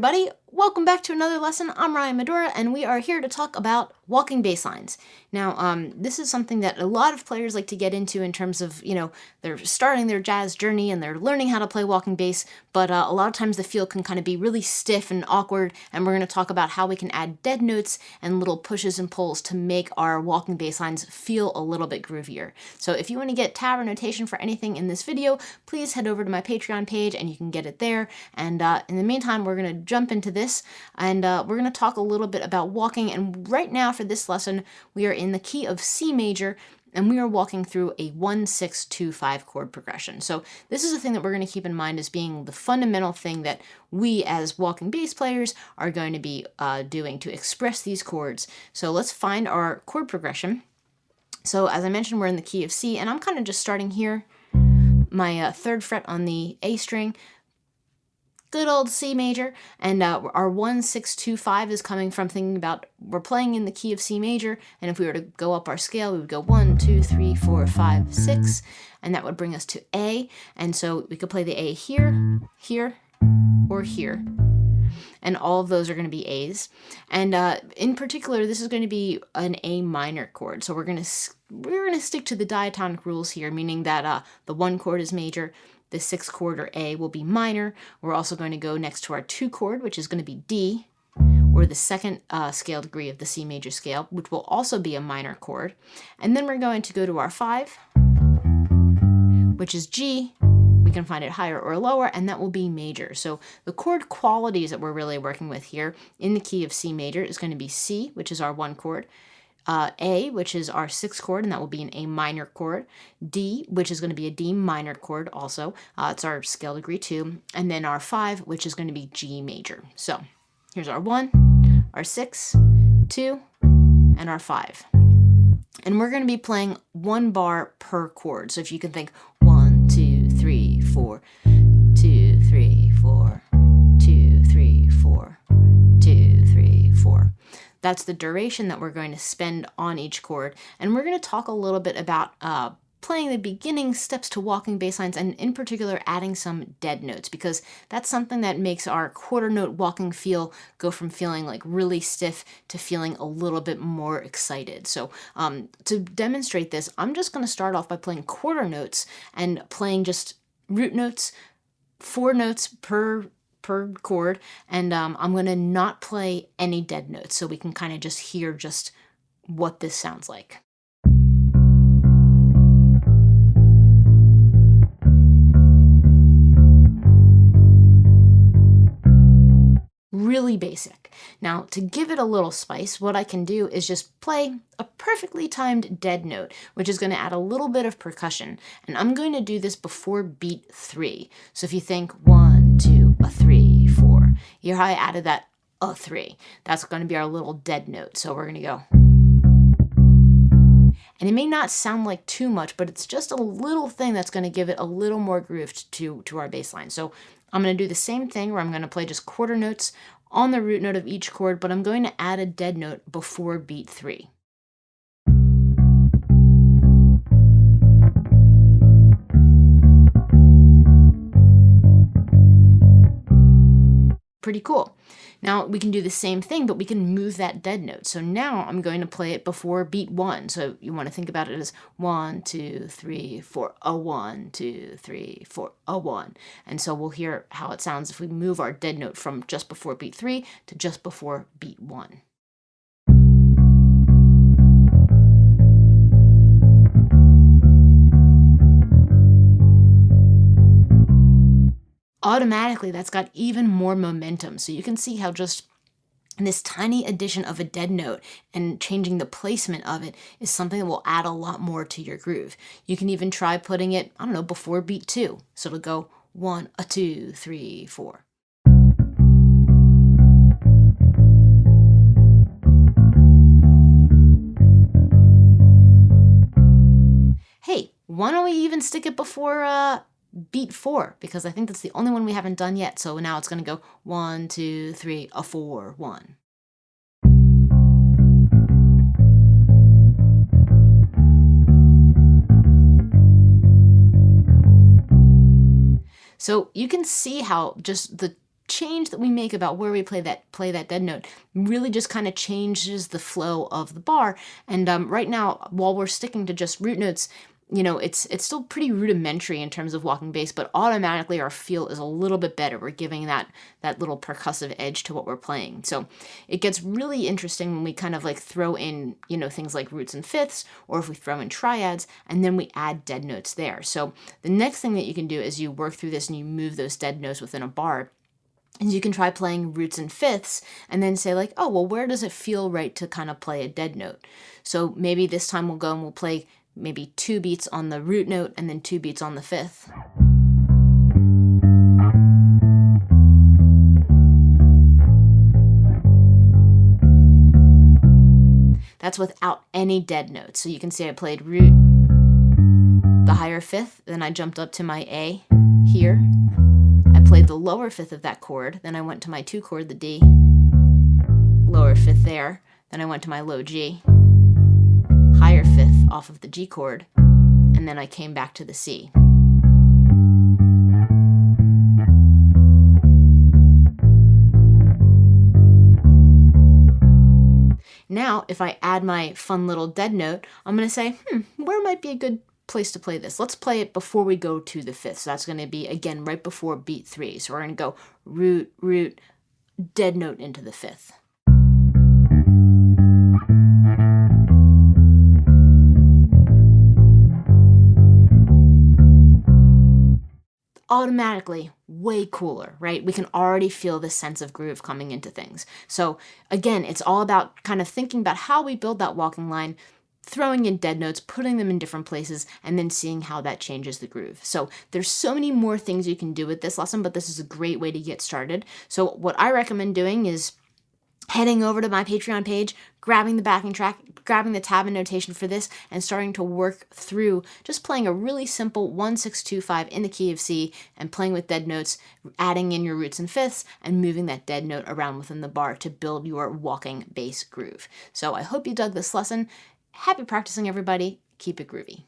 everybody, welcome back to another lesson. I'm Ryan Medora, and we are here to talk about walking bass lines. Now, this is something that a lot of players like to get into in terms of, they're starting their jazz journey and they're learning how to play walking bass, but a lot of times the feel can kind of be really stiff and awkward, and we're going to talk about how we can add dead notes and little pushes and pulls to make our walking bass lines feel a little bit groovier. So if you want to get tab or notation for anything in this video, please head over to my Patreon page and you can get it there. And in the meantime, we're going to jump into this, and we're going to talk a little bit about walking. And right now for this lesson, we are in the key of C major, and we are walking through a 1-6-2-5 chord progression. So this is a thing that we're going to keep in mind as being the fundamental thing that we as walking bass players are going to be doing to express these chords. So let's find our chord progression. So as I mentioned, we're in the key of C, and I'm kind of just starting here, my third fret on the A string, good old C major, and our 1-6-2-5 is coming from thinking about we're playing in the key of C major, and if we were to go up our scale, we would go 1, 2, 3, 4, 5, 6, and that would bring us to A, and so we could play the A here, here, or here, and all of those are going to be A's, and in particular, this is going to be an A minor chord, so we're going to stick to the diatonic rules here, meaning that the 1 chord is major, the 6th chord, or A, will be minor. We're also going to go next to our 2 chord, which is going to be D, or the 2nd scale degree of the C major scale, which will also be a minor chord. And then we're going to go to our 5, which is G. We can find it higher or lower, and that will be major. So the chord qualities that we're really working with here in the key of C major is going to be C, which is our 1 chord, A, which is our 6th chord, and that will be an A minor chord, D, which is going to be a D minor chord also, it's our scale degree 2, and then our 5, which is going to be G major. So here's our 1, our 6, 2, and our 5. And we're going to be playing 1 bar per chord. So if you can think 1, 2, 3, 4, 2, 3, 4, 2, 3, 4, 2, 3, 4. That's the duration that we're going to spend on each chord. And we're going to talk a little bit about playing the beginning steps to walking bass lines, and in particular adding some dead notes, because that's something that makes our quarter note walking feel go from feeling like really stiff to feeling a little bit more excited. So to demonstrate this, I'm just going to start off by playing quarter notes and playing just root notes, 4 notes per chord, and I'm going to not play any dead notes so we can kind of just hear just what this sounds like. Really basic. Now, to give it a little spice, what I can do is just play a perfectly timed dead note, which is going to add a little bit of percussion, and I'm going to do this before beat 3. So if you think 1, 2, a 3, 4, hear how I added that a 3. That's going to be our little dead note. So we're going to go. And it may not sound like too much, but it's just a little thing that's going to give it a little more groove to our bass line. So I'm going to do the same thing where I'm going to play just quarter notes on the root note of each chord, but I'm going to add a dead note before beat 3. Pretty cool. Now we can do the same thing, but we can move that dead note. So now I'm going to play it before beat 1. So you want to think about it as 1, 2, 3, 4, a 1, 2, 3, 4, a 1. And so we'll hear how it sounds if we move our dead note from just before beat 3 to just before beat 1. Automatically, that's got even more momentum. So you can see how just this tiny addition of a dead note and changing the placement of it is something that will add a lot more to your groove. You can even try putting it, I don't know, before beat 2. So it'll go 1, a 2, 3, 4. Hey, why don't we even stick it before beat 4, because I think that's the only one we haven't done yet. So now it's going to go 1, 2, 3, a 4, 1. So you can see how just the change that we make about where we play that dead note really just kind of changes the flow of the bar. And right now, while we're sticking to just root notes, it's still pretty rudimentary in terms of walking bass, but automatically our feel is a little bit better. We're giving that little percussive edge to what we're playing. So it gets really interesting when we kind of like throw in, things like roots and fifths, or if we throw in triads, and then we add dead notes there. So the next thing that you can do as you work through this and you move those dead notes within a bar, and you can try playing roots and fifths and then say like, oh, well, where does it feel right to kind of play a dead note? So maybe this time we'll go and we'll play maybe 2 beats on the root note and then 2 beats on the fifth. That's without any dead notes. So you can see I played root, the higher fifth, then I jumped up to my A here. I played the lower fifth of that chord, then I went to my 2 chord, the D, lower fifth there, then I went to my low G, higher fifth off of the G chord, and then I came back to the C. Now, if I add my fun little dead note, I'm going to say, where might be a good place to play this? Let's play it before we go to the fifth. So that's going to be, again, right before beat 3. So we're going to go root, root, dead note into the fifth. Automatically way cooler, right? We can already feel the sense of groove coming into things. So again, it's all about kind of thinking about how we build that walking line, throwing in dead notes, putting them in different places, and then seeing how that changes the groove. So there's so many more things you can do with this lesson, but this is a great way to get started. So what I recommend doing is heading over to my Patreon page, grabbing the backing track, grabbing the tab and notation for this, and starting to work through just playing a really simple 1-6-2-5 in the key of C and playing with dead notes, adding in your roots and fifths, and moving that dead note around within the bar to build your walking bass groove. So I hope you dug this lesson. Happy practicing, everybody. Keep it groovy.